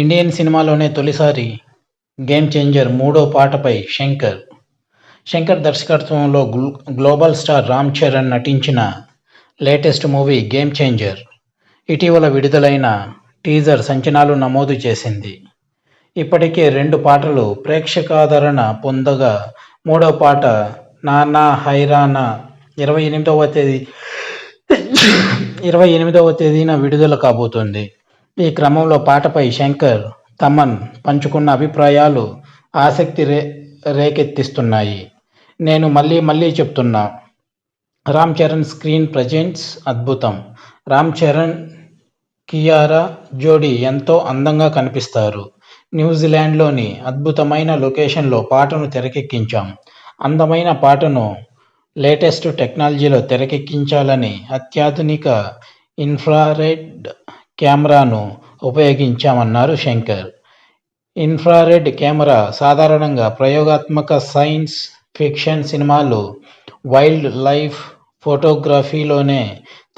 Indian సినిమాలోనే తొలిసారి game changer మూడో పాటపై శంకర్ దర్శకత్వంలో గ్లోబల్ స్టార్ రామ్ చరణ్ నటించిన లేటెస్ట్ మూవీ గేమ్ చేంజర్ ఇటీవల విడుదలైన టీజర్ సంచలనాలు నమోదు చేసింది. ఇప్పటికే 2 పాటలు ప్రేక్షకాదరణ పొందగా మూడో పాట 'నానా హైరానా' 28వ తేదీన విడుదల కాబోతోంది. ఈ క్రమంలో పాటపై శంకర్, తమన్ పంచుకున్న అభిప్రాయాలు ఆసక్తి రేకెత్తిస్తున్నాయి. నేను మళ్ళీ చెప్తున్నా, రామ్ చరణ్ స్క్రీన్ ప్రెజెన్స్ అద్భుతం. రామ్ చరణ్, కియారా జోడీ ఎంతో అందంగా కనిపిస్తారు. న్యూజిలాండ్లోని అద్భుతమైన లొకేషన్లో పాటను తెరకెక్కించాం. అందమైన పాటను లేటెస్ట్ టెక్నాలజీలో తెరకెక్కించాలని అత్యాధునిక ఇన్ఫ్రారెడ్ కెమెరాను ఉపయోగించామన్నారు శంకర్. ఇన్ఫ్రారెడ్ కెమెరా సాధారణంగా ప్రయోగాత్మక సైన్స్ ఫిక్షన్ సినిమాలు, వైల్డ్ లైఫ్ ఫోటోగ్రఫీలోనే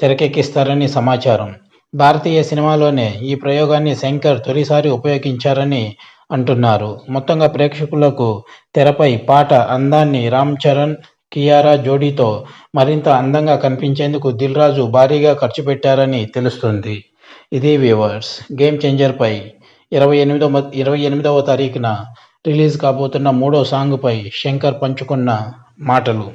తెరకెక్కిస్తారని సమాచారం. భారతీయ సినిమాలోనే ఈ ప్రయోగాన్ని శంకర్ తొలిసారి ఉపయోగించారని అంటున్నారు. మొత్తంగా ప్రేక్షకులకు తెరపై పాట అందాన్ని రామ్ చరణ్, కియారా జోడీతో మరింత అందంగా కనిపించేందుకు దిల్ రాజు భారీగా ఖర్చు పెట్టారని తెలుస్తుంది. ఇది వ్యూవర్స్, గేమ్ చేంజర్పై 28వ తారీఖున రిలీజ్ కాబోతున్న మూడో సాంగ్పై శంకర్ పంచుకున్న మాటలు.